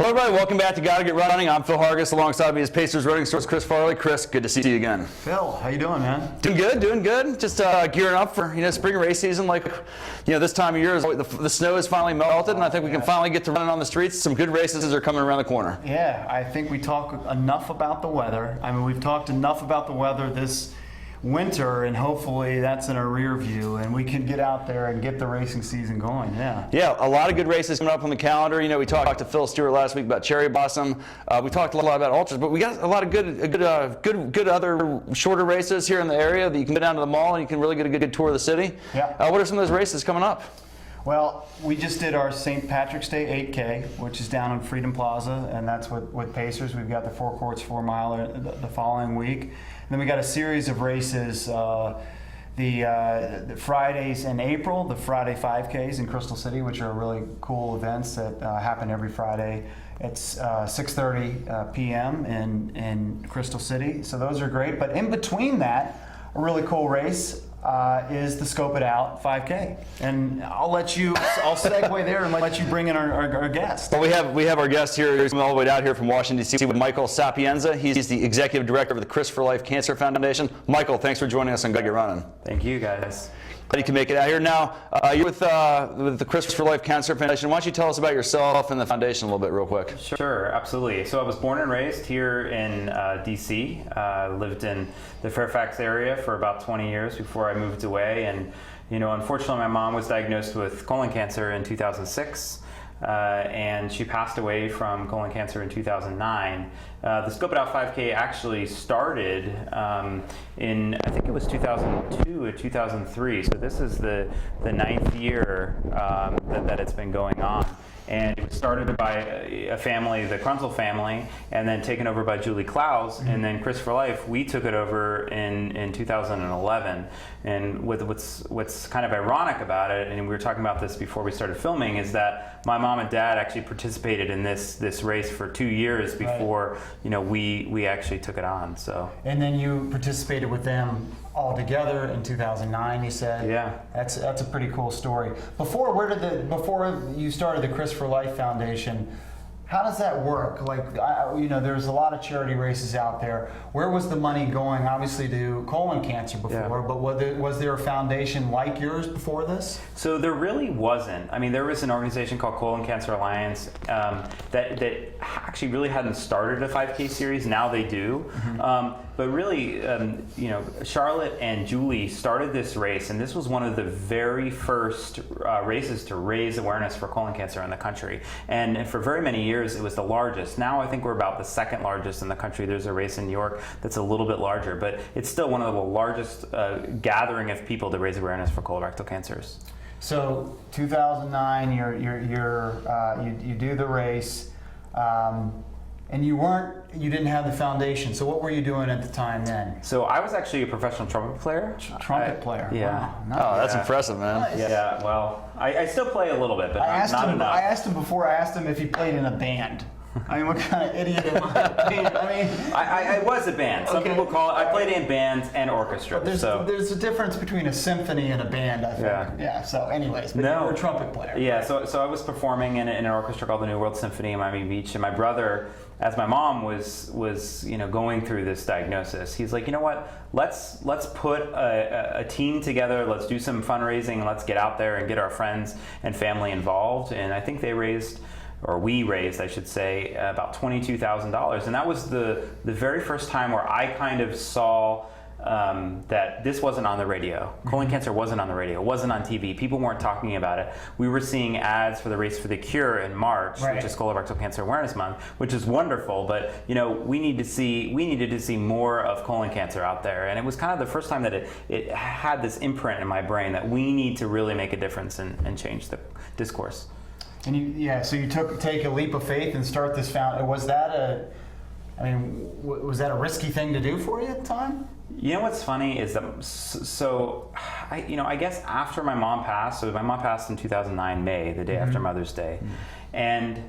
Hello, everybody. Welcome back to Gotta Get Running. I'm Phil Hargis. Alongside me is Pacers running source Chris Farley. Chris, good to see you again. Phil, how you doing, man? Doing good. Just gearing up for spring race season. This time of year, the snow is finally melted, and I think we can finally get to running on the streets. Some good races are coming around the corner. Yeah, I think we talk enough about the weather. I mean, we've talked enough about the weather this winter, and hopefully that's in our rear view, and we can get out there and get the racing season going. Yeah, a lot of good races coming up on the calendar. We talked to Phil Stewart last week about Cherry Blossom. We talked a lot about ultras, but we got a lot of good other shorter races here in the area that you can go down to the mall and you can really get a good tour of the city. Yeah. What are some of those races coming up? Well, we just did our St. Patrick's Day 8K, which is down on Freedom Plaza, and that's with Pacers. We've got the 4 Courts 4 miler the following week. And then we got a series of races, the Fridays in April, the Friday 5Ks in Crystal City, which are really cool events that happen every Friday. It's 6:30 p.m. in Crystal City, so those are great. But in between that, a really cool race is the Scope It Out 5K, and I'll segue there and let you bring in our guest. Well, we have our guest here. He's all the way down here from Washington, D.C. with Michael Sapienza. He's the executive director of the Chris for Life Cancer Foundation. Michael, thanks for joining us on Gotta Get Running. Thank you, guys. Glad you can make it out here. Now, you're with the Chris for Life Cancer Foundation. Why don't you tell us about yourself and the foundation a little bit real quick? Sure, absolutely. So I was born and raised here in D.C. Lived in the Fairfax area for about 20 years before I moved away. And, unfortunately, my mom was diagnosed with colon cancer in 2006. And she passed away from colon cancer in 2009. The Scope It Out 5K actually started in, I think it was 2002 or 2003. So this is the 9th year that it's been going on. And it was started by a family, the Krunzel family, and then taken over by Julie Klaus, and then Chris for Life, we took it over in 2011. And what's kind of ironic about it, and we were talking about this before we started filming, is that my mom and dad actually participated in this race for 2 years before we actually took it on. So. And then you participated with them all together in 2009, you said. Yeah. That's a pretty cool story. Before you started the Chris for Life Foundation, how does that work? There's a lot of charity races out there. Where was the money going? Obviously to colon cancer before, but was there a foundation like yours before this? So there really wasn't. I mean, there was an organization called Colon Cancer Alliance that actually really hadn't started a 5K series. Now they do. Mm-hmm. But really, Charlotte and Julie started this race, and this was one of the very first races to raise awareness for colon cancer in the country. And for very many years, it was the largest. Now I think we're about the second largest in the country. There's a race in New York that's a little bit larger, but it's still one of the largest gathering of people to raise awareness for colorectal cancers. So 2009, you do the race. And you didn't have the foundation. So what were you doing at the time then? So I was actually a professional trumpet player. Trumpet player. Yeah. Wow. Nice. Oh, that's impressive, man. Nice. Yeah. Well, I still play a little bit, but not enough. I asked him before. I asked him if he played in a band. I mean, what kind of idiot am I? I was a band. Some people call it. I played in bands and orchestra. There's a difference between a symphony and a band, I think. Yeah. So, anyways, but you were a trumpet player. Yeah. So I was performing in an orchestra called the New World Symphony in Miami Beach, and my brother, as my mom was going through this diagnosis, he's like, you know what? Let's put a team together. Let's do some fundraising, and let's get out there and get our friends and family involved. And I think we raised, I should say, about $22,000, and that was the very first time where I kind of saw that this wasn't on the radio. Colon cancer wasn't on the radio. It wasn't on TV. People weren't talking about it. We were seeing ads for the Race for the Cure in March, which is Colorectal Cancer Awareness Month, which is wonderful. But we needed to see more of colon cancer out there, and it was kind of the first time that it had this imprint in my brain that we need to really make a difference and change the discourse. And so you take a leap of faith and start this foundation. Was that a risky thing to do for you at the time? You know what's funny is that, I guess after my mom passed, so my mom passed in 2009, May, the day after Mother's Day, and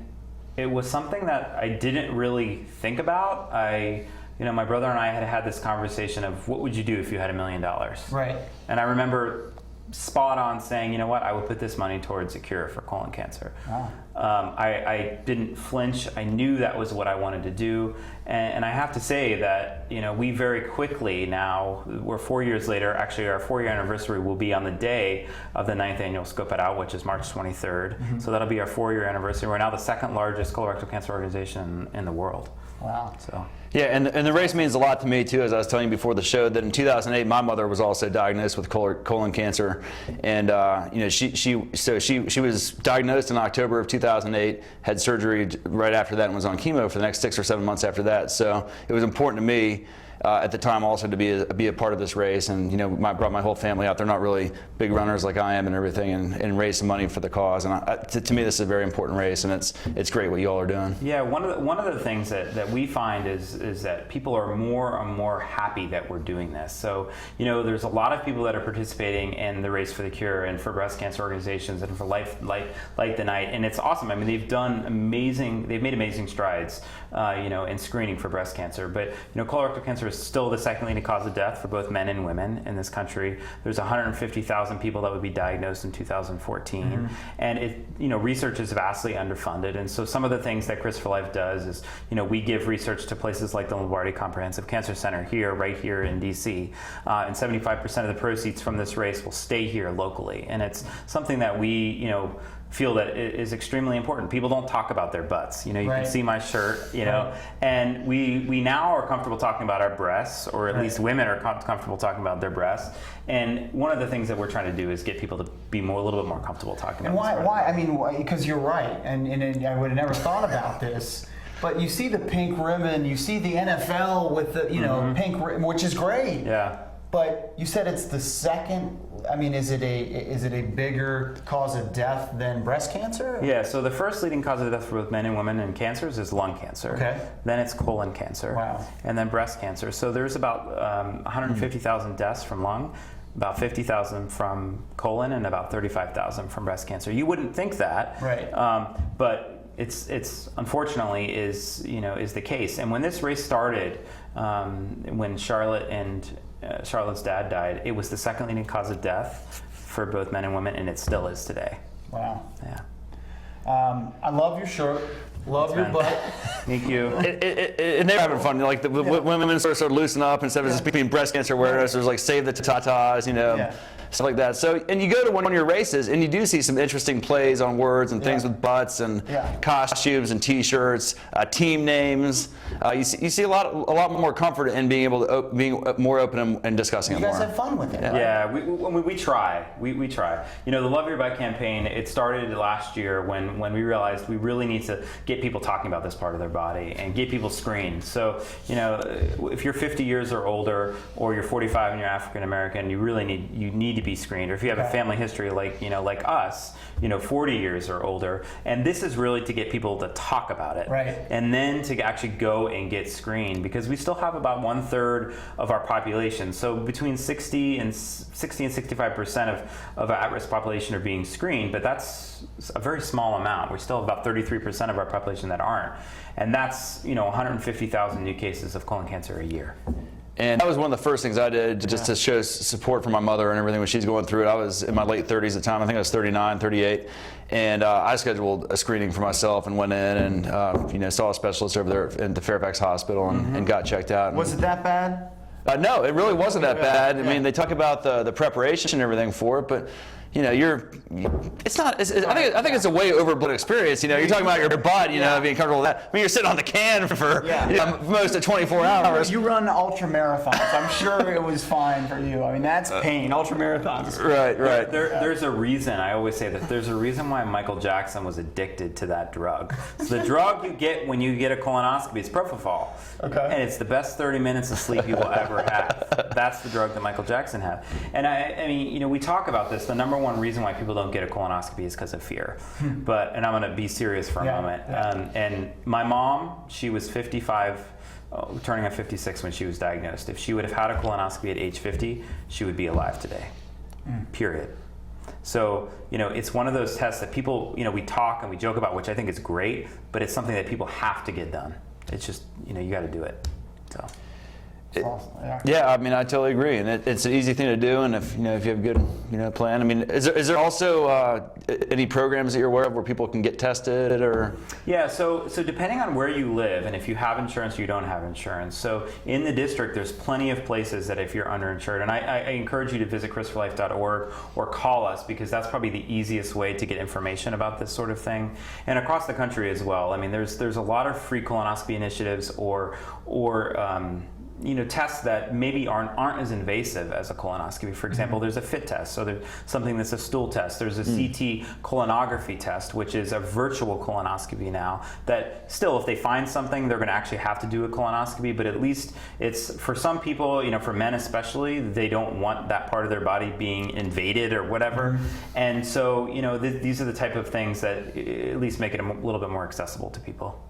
it was something that I didn't really think about. My brother and I had this conversation of what would you do if you had $1 million? Right. And I remember spot on saying, you know what, I would put this money towards a cure for colon cancer. Wow. I didn't flinch. I knew that was what I wanted to do. And I have to say that, you know, we very quickly now, we're 4 years later, actually our 4-year anniversary will be on the day of the 9th annual Scope It Out, which is March 23rd. So that'll be our 4-year anniversary. We're now the second largest colorectal cancer organization in the world. Wow. So. Yeah, and the race means a lot to me too, as I was telling you before the show, that in 2008 my mother was also diagnosed with colon cancer, and you know she was diagnosed in October of 2008, had surgery right after that, and was on chemo for the next 6 or 7 months after that. So it was important to me at the time also to be a part of this race, and you know, brought my whole family out. They're not really big runners like I am and everything, and raise some money for the cause. And to me, this is a very important race, and it's great what you all are doing. Yeah, one of the things that we find is that people are more and more happy that we're doing this. So you know, there's a lot of people that are participating in the Race for the Cure and for breast cancer organizations and for Light the Night, and it's awesome. I mean, they've made amazing strides, you know, in screening for breast cancer. But you know, colorectal cancer is still the second leading cause of death for both men and women in this country. There's 150,000 people that would be diagnosed in 2014, and it, you know, research is vastly underfunded. And so some of the things that CRIS for Life does is, you know, we give research to places like the Lombardi Comprehensive Cancer Center right here in DC, and 75% of the proceeds from this race will stay here locally. And it's something that we, you know, feel that is extremely important. People don't talk about their butts. You know, you Right. can see my shirt, you know, and we now are comfortable talking about our breasts, or at least women are comfortable talking about their breasts. And one of the things that we're trying to do is get people to be a little bit more comfortable talking And about why? I mean, because you're right, and I would have never thought about this. But you see the pink ribbon, you see the NFL with the, you know, pink ribbon, which is great. Yeah. But you said it's the second. I mean, is it a bigger cause of death than breast cancer? Yeah, so the first leading cause of death for both men and women in cancers is lung cancer. Okay. Then it's colon cancer. Wow. And then breast cancer. So there's about 150,000 deaths from lung, about 50,000 from colon, and about 35,000 from breast cancer. You wouldn't think that. Right. But it's unfortunately is the case. And when this race started, when Charlotte's dad died, it was the second leading cause of death for both men and women, and it still is today. Wow. Yeah. I love your shirt. Love your fun. butt. Thank you. And they're having fun. Like women sort of loosen up instead of just being breast cancer awareness. There's like save the tatas, you know, stuff like that. So, and you go to one of your races and you do see some interesting plays on words and things with butts and costumes and T-shirts, team names. You see a lot more comfort in being able to being more open and discussing it You more. guys have fun with it. Yeah, we try. We try. You know, the Love Your Butt campaign, it started last year when we realized we really need to get people talking about this part of their body and get people screened. So, you know, if you're 50 years or older, or you're 45 and you're African American, you really need to be screened. Or if you have a family history like us, 40 years or older. And this is really to get people to talk about it. Right. And then to actually go and get screened, because we still have about 1/3 of our population. So between 60 and 65% of our at-risk population are being screened, but that's a very small amount. We still have about 33% of our population that aren't. And that's, 150,000 new cases of colon cancer a year. And that was one of the first things I did just to show support for my mother and everything when she's going through it. I was in my late 30s at the time. I think I was 39, 38. And I scheduled a screening for myself and went in and saw a specialist over there at the Fairfax Hospital and got checked out. Was it that bad? No, it really wasn't that bad. I mean, they talk about the preparation and everything for it, but it's not. I think it's a way overblown experience. You're talking about your butt, being comfortable with that. I mean, you're sitting on the can for most of 24 hours. You run ultra marathons. I'm sure it was fine for you. I mean, that's pain. Ultra marathons. Right. There's a reason. I always say that there's a reason why Michael Jackson was addicted to that drug. So the drug you get when you get a colonoscopy is propofol. Okay. And it's the best 30 minutes of sleep you will ever have. That's the drug that Michael Jackson had. And I mean, we talk about this. The number one reason why people don't get a colonoscopy is because of fear. And I'm going to be serious for a moment. And my mom, she was 55, turning on 56 when she was diagnosed. If she would have had a colonoscopy at age 50, she would be alive today. Period. So, it's one of those tests that people, we talk and we joke about, which I think is great, but it's something that people have to get done. It's just, you got to do it. So. Yeah, I mean, I totally agree, and it's an easy thing to do. And if you have a good plan. I mean, is there also any programs that you're aware of where people can get tested or? Yeah, so depending on where you live and if you have insurance or you don't have insurance. So in the district, there's plenty of places that if you're underinsured, and I encourage you to visit CRISPRlife.org or call us, because that's probably the easiest way to get information about this sort of thing. And across the country as well. I mean, there's a lot of free colonoscopy initiatives or tests that maybe aren't as invasive as a colonoscopy. For example, there's a FIT test, so there's something that's a stool test. There's a CT colonography test, which is a virtual colonoscopy now, that still, if they find something, they're going to actually have to do a colonoscopy, but at least it's, for some people, for men especially, they don't want that part of their body being invaded or whatever. And so, these are the type of things that at least make it a little bit more accessible to people.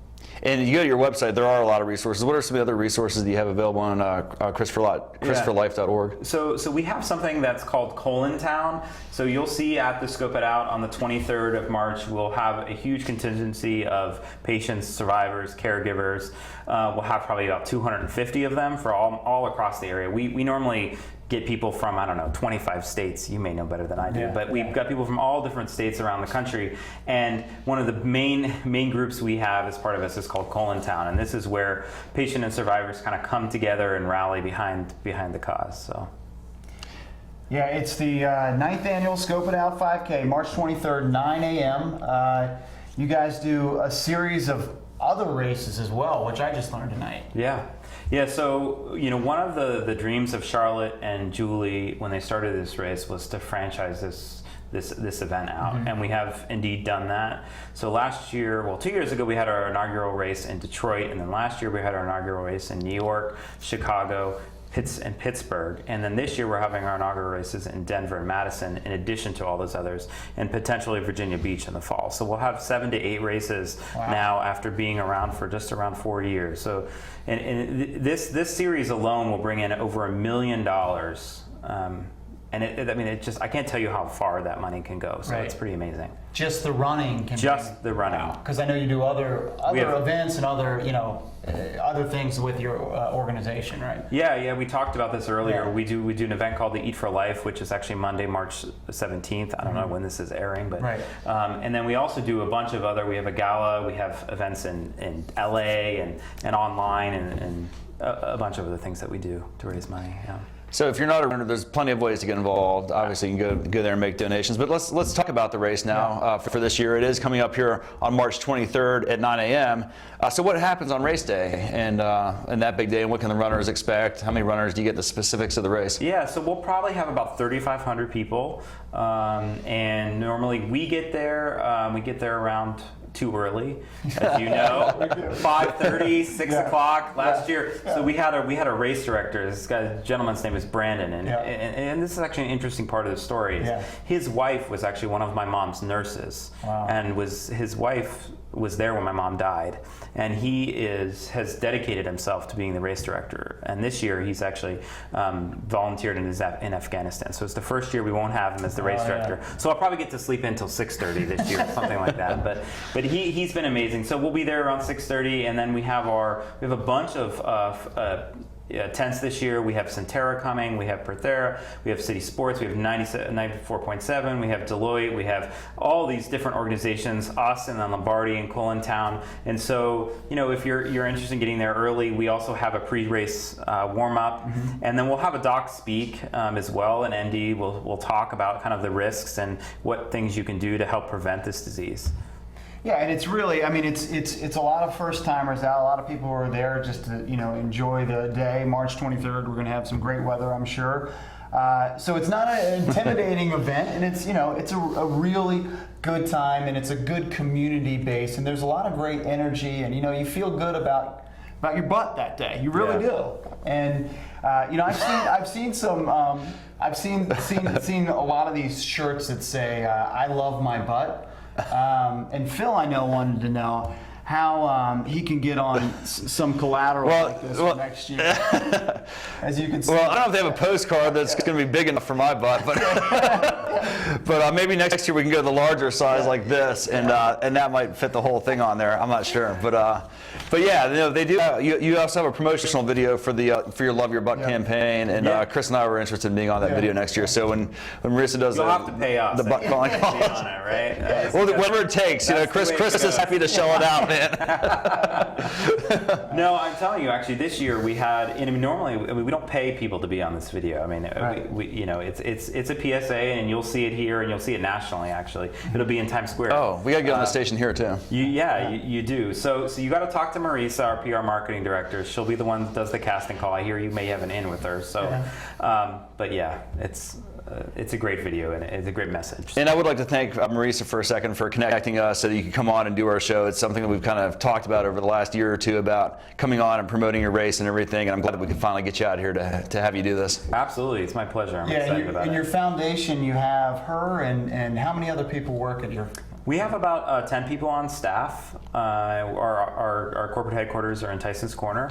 And you go to your website, there are a lot of resources. What are some of the other resources that you have available on CRISPRlife.org? So we have something that's called Colon Town. So you'll see at the Scope It Out on the 23rd of March, we'll have a huge contingency of patients, survivors, caregivers. We'll have probably about 250 of them for all across the area. We normally get people from, 25 states. You may know better than I do, but we've got people from all different states around the country. And one of the main groups we have as part of this is called Colon Town. And this is where patient and survivors kind of come together and rally behind the cause. So. Yeah, it's the 9th annual Scope It Out 5K, March 23rd, 9 a.m. You guys do a series of other races as well, which I just learned tonight. Yeah, so one of the dreams of Charlotte and Julie when they started this race was to franchise this event out, and we have indeed done that. So last year, 2 years ago, we had our inaugural race in Detroit, and then last year we had our inaugural race in New York, Chicago, and Pittsburgh, and then this year we're having our inaugural races in Denver and Madison, in addition to all those others, and potentially Virginia Beach in the fall. So we'll have 7 to 8 races now after being around for just around 4 years. So, and this series alone will bring in over $1 million. And I can't tell you how far that money can go. So it's pretty amazing. Just the running the running. Because I know you do other events and other things with your organization, right? Yeah. We talked about this earlier. Yeah. We do an event called the Eat for Life, which is actually Monday, March 17th. I don't know when this is airing, but and then we also do a bunch of other. We have a gala. We have events in LA and online and a bunch of other things that we do to raise money. Yeah. So if you're not a runner, there's plenty of ways to get involved. Obviously, you can go there and make donations. But let's talk about the race now for this year. It is coming up here on March 23rd at 9 a.m. So what happens on race day and that big day, and what can the runners expect? How many runners do you get? The specifics of the race? Yeah, so we'll probably have about 3,500 people, and normally we get there around too early, as you know. 5:30, 6 o'clock last year. So we had a race director. This gentleman's name is Brandon, and this is actually an interesting part of the story. His wife was actually one of my mom's nurses, and his wife was there when my mom died, and he has dedicated himself to being the race director. And this year he's actually volunteered in Afghanistan. So it's the first year we won't have him as the race director. So I'll probably get to sleep in until 6:30 this year, something like that. But he's been amazing. So we'll be there around 6:30, and then we have a bunch of tents this year. We have Centera coming, we have Prothera, we have City Sports, we have 94.7, we have Deloitte, we have all these different organizations, us and then Lombardi and Colon Town. And so, if you're interested in getting there early, we also have a pre-race warm-up, and then we'll have a doc speak as well, and ND will talk about kind of the risks and what things you can do to help prevent this disease. Yeah, and it's really, it's a lot of first timers out. A lot of people who are there just to enjoy the day. March 23rd, we're going to have some great weather, I'm sure. So it's not an intimidating event, and it's a really good time, and it's a good community base, and there's a lot of great energy, and you feel good about your butt that day. You really do. And I've seen some. I've seen a lot of these shirts that say "I love my butt." And Phil, I know, wanted to know, how he can get on some collateral like this for next year. As you can see. Well, I don't know if they have a postcard that's going to be big enough for my butt, but but maybe next year we can go the larger size like this, and that might fit the whole thing on there. I'm not sure, but yeah, you know, they do. You also have a promotional video for your Love Your Butt campaign, and Chris and I were interested in being on that video next year. So when Marissa does You'll have to pay us. the butt calling Be calls, on it, right? well, whatever it takes. You know, Chris is happy to shell it out, man. No, I'm telling you, actually, this year we had. I mean, normally we don't pay people to be on this video. I mean, we you know, it's a PSA, and you'll see it here, and you'll see it nationally. Actually, it'll be in Times Square. Oh, we got to get on the station here too. You do. So you got to talk to Marisa, our PR marketing director. She'll be the one that does the casting call. I hear you may have an in with her. So, but yeah, it's a great video and it's a great message. And I would like to thank Marisa for a second for connecting us so that you could come on and do our show. It's something that we've kind of talked about over the last year or two about coming on and promoting your race and everything. And I'm glad that we could finally get you out here to have you do this. Absolutely, it's my pleasure. I'm excited about it. In your foundation, you have her and how many other people work at your? We have about 10 people on staff. Our corporate headquarters are in Tyson's Corner,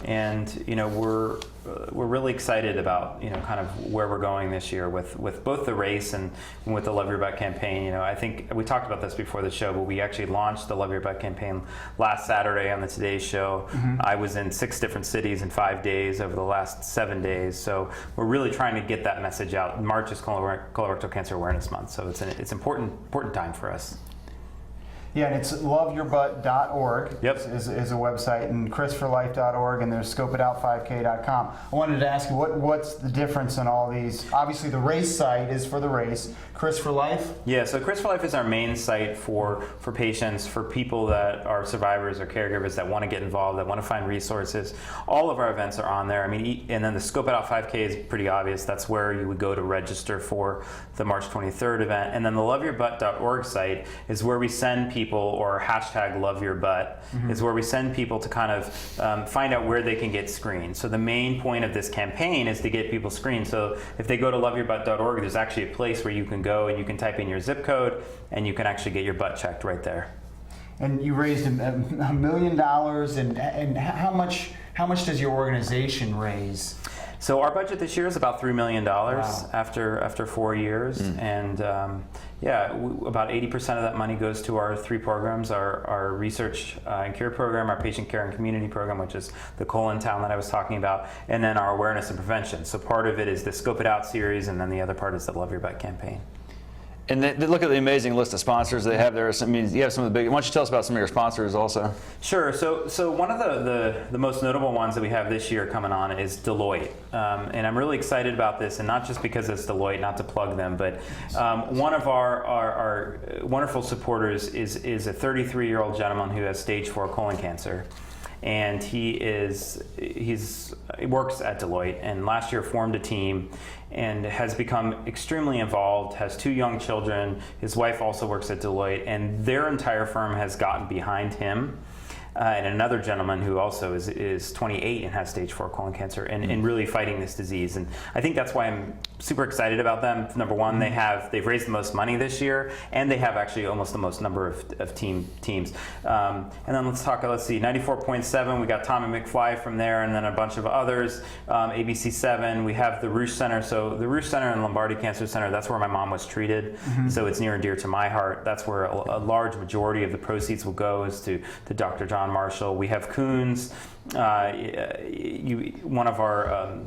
and you know we're really excited about kind of where we're going this year with both the race and with the Love Your Butt campaign. You know, I think we talked about this before the show, but we actually launched the Love Your Butt campaign last Saturday on the Today Show. I was in 6 different cities in 5 days over the last 7 days, so we're really trying to get that message out. March is Colorectal Cancer Awareness Month, so it's an important time for us. Yeah, and it's loveyourbutt.org. Yep. is a website, and chrisforlife.org, and there's scopeitout5k.com. I wanted to ask you, what's the difference in all these? Obviously, the race site is for the race. Chris for Life? Yeah, so Chris for Life is our main site for patients, for people that are survivors or caregivers that want to get involved, that want to find resources. All of our events are on there. I mean, and then the Scope It Out 5K is pretty obvious. That's where you would go to register for the March 23rd event. And then the loveyourbutt.org site is where we send people, or hashtag #LoveYourButt, is where we send people to kind of find out where they can get screened. So the main point of this campaign is to get people screened. So if they go to loveyourbutt.org, there's actually a place where you can go and you can type in your zip code and you can actually get your butt checked right there. And you raised $1 million, and how much does your organization raise? So our budget this year is about $3 million after 4 years, and about 80% of that money goes to our 3 programs: our research and cure program, our patient care and community program, which is the colon town that I was talking about, and then our awareness and prevention. So part of it is the Scope It Out series, and then the other part is the Love Your Butt campaign. And they look at the amazing list of sponsors they have there. I mean, you have some of the big. Why don't you tell us about some of your sponsors also? Sure. So one of the most notable ones that we have this year coming on is Deloitte, and I'm really excited about this, and not just because it's Deloitte, not to plug them, but one of our wonderful supporters is a 33-year-old gentleman who has stage 4 colon cancer. And he works at Deloitte, and last year formed a team and has become extremely involved, has 2 young children. His wife also works at Deloitte, and their entire firm has gotten behind him. And another gentleman who also is 28 and has stage 4 colon cancer and really fighting this disease. And I think that's why I'm super excited about them. Number one, they've raised the most money this year, and they have actually almost the most number of teams. And then let's see, 94.7, we got Tommy McFly from there, and then a bunch of others. ABC7, we have the Rush Center. So the Rush Center and Lombardi Cancer Center, that's where my mom was treated. So it's near and dear to my heart. That's where a large majority of the proceeds will go, is to Dr. John Marshall. We have Coons, one of our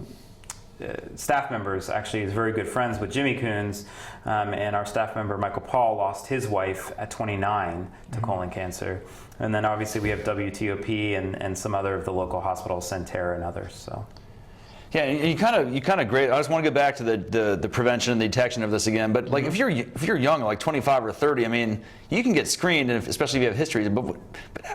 staff members actually is very good friends with Jimmy Coons, and our staff member Michael Paul lost his wife at 29 to colon cancer. And then obviously we have WTOP and some other of the local hospitals, Centera and others. So. Yeah, and you kind of great. I just want to get back to the prevention and the detection of this again. But like if you're young, like 25 or 30, I mean, you can get screened, and especially if you have history. But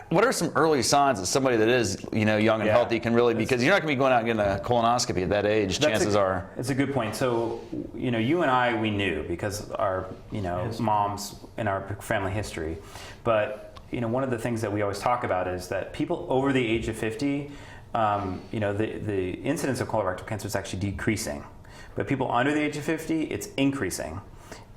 what are some early signs that somebody that is young and healthy can really? Because you're not going to be going out and getting a colonoscopy at that age. Chances are. It's a good point. So you and I, we knew because our moms in our family history. But one of the things that we always talk about is that people over the age of 50. The incidence of colorectal cancer is actually decreasing, but people under the age of 50, it's increasing.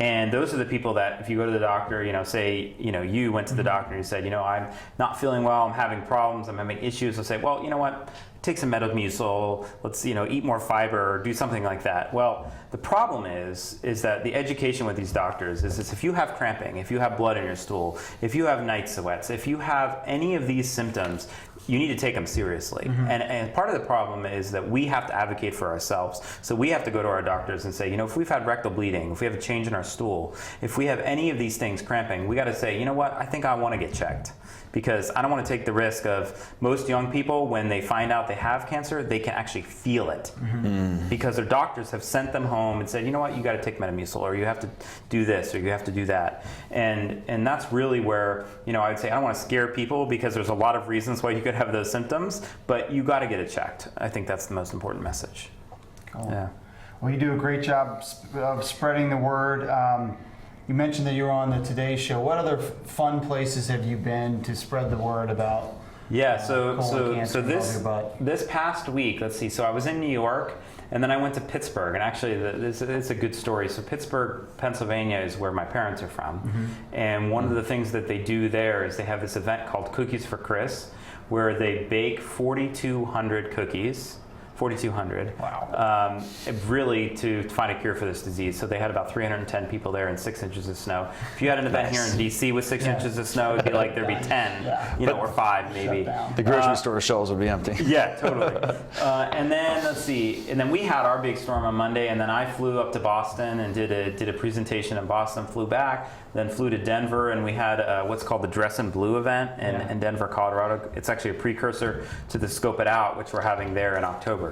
And those are the people that, if you go to the doctor, say, you went to the doctor and you said, I'm not feeling well, I'm having problems, I'm having issues. They'll say, well, you know what? Take some Metamucil, let's, eat more fiber, or do something like that. Well, the problem is that the education with these doctors is if you have cramping, if you have blood in your stool, if you have night sweats, if you have any of these symptoms, you need to take them seriously. And part of the problem is that we have to advocate for ourselves. So we have to go to our doctors and say, if we've had rectal bleeding, if we have a change in our stool, if we have any of these things cramping, we got to say, you know what, I think I want to get checked. Because I don't want to take the risk of most young people, when they find out they have cancer, they can actually feel it. Because their doctors have sent them home and said, you know what, you got to take Metamucil, or you have to do this, or you have to do that. And that's really where, I would say, I don't want to scare people, because there's a lot of reasons why you could have those symptoms, but you got to get it checked. I think that's the most important message. Cool. Yeah. Well, you do a great job of spreading the word. You mentioned that you were on the Today Show. What other fun places have you been to spread the word about? Yeah, colon cancer so and all your butt? this past week, let's see. So I was in New York, and then I went to Pittsburgh. And actually, it's a good story. So Pittsburgh, Pennsylvania, is where my parents are from. And one of the things that they do there is they have this event called Cookies for Chris, where they bake 4,200 cookies. 4,200. Wow. Really to find a cure for this disease. So they had about 310 people there and 6 inches of snow. If you had an event here in DC with 6 inches of snow, it'd be like there'd be 10, or 5 maybe. The grocery store shelves would be empty. Yeah, totally. And then let's see. And then we had our big storm on Monday, and then I flew up to Boston and did a presentation in Boston. Flew back, then flew to Denver, and we had what's called the Dress in Blue event in Denver, Colorado. It's actually a precursor to the Scope It Out, which we're having there in October.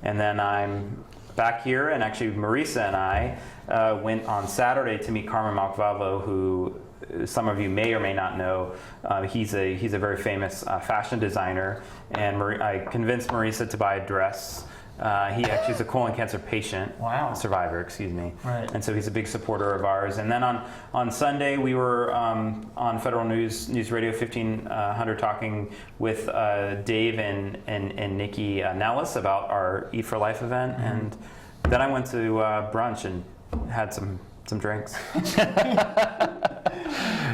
And then I'm back here, and actually Marisa and I went on Saturday to meet Carmen Malcavavo, who some of you may or may not know. He's a very famous fashion designer, and I convinced Marisa to buy a dress. He actually is a colon cancer patient, Wow. survivor, excuse me. Right. And so he's a big supporter of ours. And then on Sunday, we were on Federal News Radio 1500 talking with Dave and Nikki Nellis about our Eat for Life event. And then I went to brunch and had some drinks.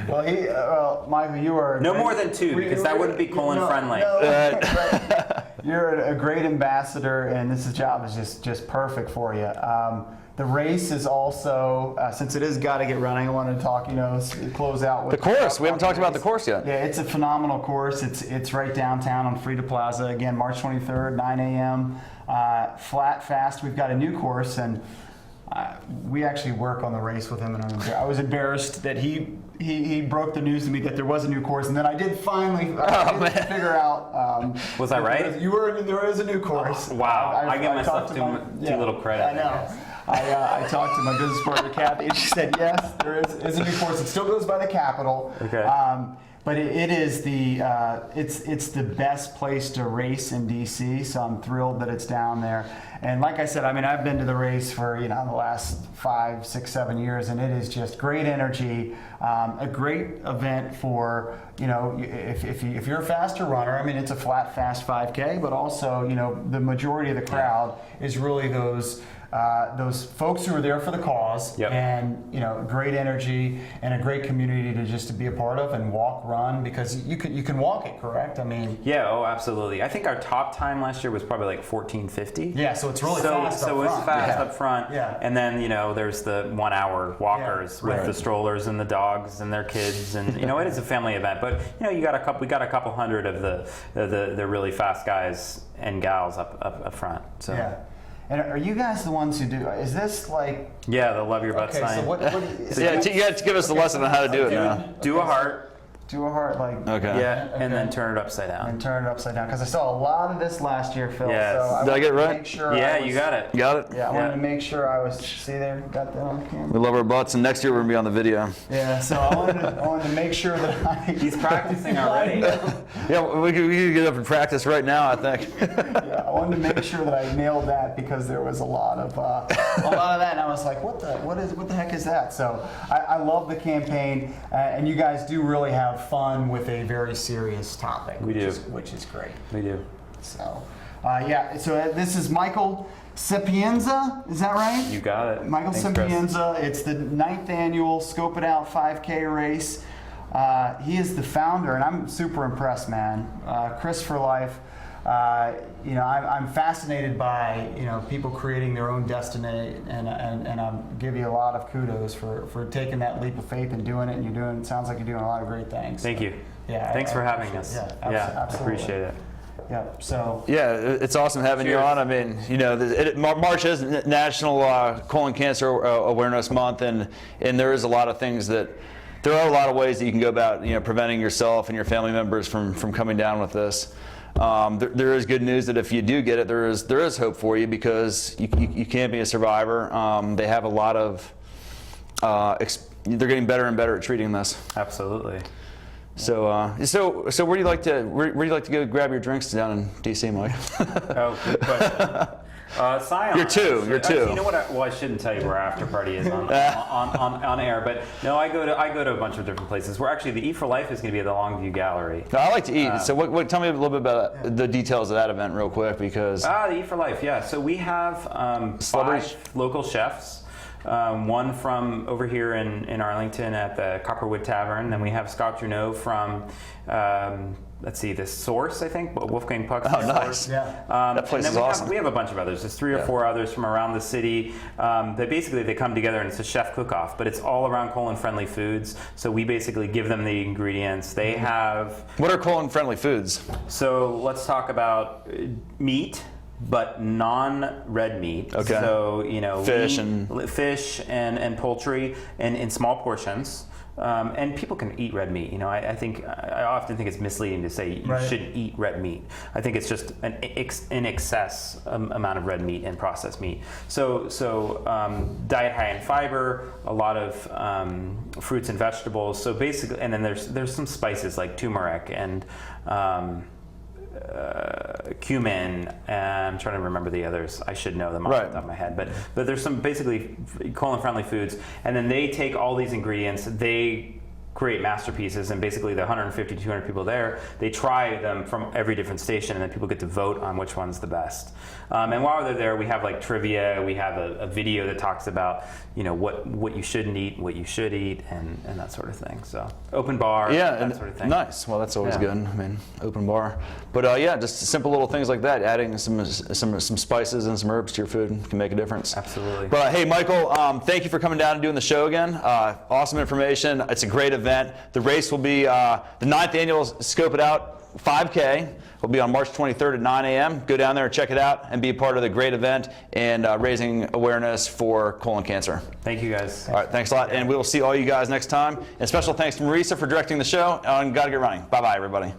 Well, Michael, you are No more than 2, because that wouldn't be colon friendly. You're a great ambassador, and this job is just perfect for you. The race is also, since it is got to get running, I wanted to talk, close out with The course. We haven't talked about the course yet. Yeah, it's a phenomenal course. It's right downtown on Frida Plaza. Again, March 23rd, 9 a.m. Flat fast. We've got a new course, and we actually work on the race with him, and I was embarrassed that he broke the news to me that there was a new course, and then I did finally figure out. Was that right? There is a new course. Wow, I give myself talked too to little credit. I know. I talked to my business partner Kathy, and she said yes, there is a new course. It still goes by the Capitol. Okay. But it is it's the best place to race in DC, so I'm thrilled that it's down there. And like I said, I've been to the race for the last 5, 6, 7 years, and it is just great energy, a great event for if you're a faster runner. It's a flat fast 5K, but also the majority of the crowd is really those folks who are there for the cause, Yep. and great energy and a great community to be a part of, and walk, run, because you can walk it, correct? Yeah, absolutely. I think our top time last year was probably like 14:50. Yeah, so it's really fast. So it's up front. fast Yeah. up front. Yeah. And then there's the 1 hour walkers with right. the strollers and the dogs and their kids, and it is a family event. But we got a couple hundred of the really fast guys and gals up front. So. Yeah. And are you guys the ones who do? Is this like? Yeah, the love your butt Okay, sign. so what Yeah, you have to give us the lesson on how to do it now. Do a heart. do a heart like? Okay. Yeah, and Okay. then turn it upside down. And turn it upside down, because I saw a lot of this last year, Phil. Yes. So Did I get it wanted to right? Make sure Yeah, I was, you got it. Got it? Yeah, I wanted Yeah. to make sure I was. See there, got that on camera. We love our butts, and next year we're going to be on the video. Yeah, so I wanted to make sure that I. He's practicing already. Yeah, we could get up and practice right now, I think. Yeah, I wanted to make sure that I nailed that, because there was a lot of that, and I was like, what the heck is that? So I love the campaign, and you guys do really have fun with a very serious topic. We do. Which is great. We do. So, so this is Michael Sapienza, is that right? You got it. Michael Thanks, Chris. Sapienza. It's the 9th annual Scope It Out 5K race. He is the founder, and I'm super impressed, man. Chris for life. I'm fascinated by people creating their own destiny, and I give you a lot of kudos for taking that leap of faith and doing it. And sounds like you're doing a lot of great things. Thank you. Yeah. Thanks for having us. Yeah, I absolutely. appreciate it. Yeah. So. Yeah, it's awesome having you Cheers. on. I mean, March is National Colon Cancer Awareness Month, and there is a lot of things that. There are a lot of ways that you can go about, preventing yourself and your family members from coming down with this. There is good news that if you do get it, there is hope for you, because you can be a survivor. They have a lot of, they're getting better and better at treating this. Absolutely. So where do you like to go grab your drinks down in DC, Mike? Oh, good question. Scion. You're two. Actually, you know what? I shouldn't tell you where our after party is on air, but no, I go to a bunch of different places. Where actually the Eat for Life is going to be at the Longview Gallery. No, I like to eat. So tell me a little bit about the details of that event real quick, because The Eat for Life, yeah. So we have Celebrities? 5 local chefs. One from over here in Arlington at the Copperwood Tavern. Then we have Scott Juneau from, let's see, the Source, I think, Wolfgang Puck's Oh, The nice. Source. Yeah. That place and is then awesome. We have a bunch of others. There's 3 or 4 others from around the city. They come together, and it's a chef cook-off, but it's all around colon-friendly foods. So we basically give them the ingredients. They have. What are colon-friendly foods? So let's talk about meat, but non-red meat. Okay. So Fish fish and poultry, and in small portions. And people can eat red meat. I often think it's misleading to say you Right. shouldn't eat red meat. I think it's just an in excess amount of red meat and processed meat. So diet high in fiber, a lot of fruits and vegetables. So basically, and then there's some spices like turmeric and cumin. I'm trying to remember the others. I should know them off the top of my head. But there's some basically colon-friendly foods, and then they take all these ingredients. They create masterpieces, and basically the 150 to 200 people there, they try them from every different station, and then people get to vote on which one's the best. And while they're there, we have like trivia. We have a video that talks about what you shouldn't eat, what you should eat, and that sort of thing. So open bar, Yeah, that and sort of thing. nice. Well, that's always Yeah. good. I mean, open bar. But just simple little things like that, adding some spices and some herbs to your food can make a difference. Absolutely. But hey, Michael, thank you for coming down and doing the show again. Awesome information. It's a great event. The race will be the 9th annual Scope It Out 5K. Will be on March 23rd at 9 a.m. Go down there and check it out and be a part of the great event and raising awareness for colon cancer. Thank you, guys. All right, thanks a lot, and we will see all you guys next time. And special thanks to Marisa for directing the show on Gotta Get Running. Bye-bye, everybody.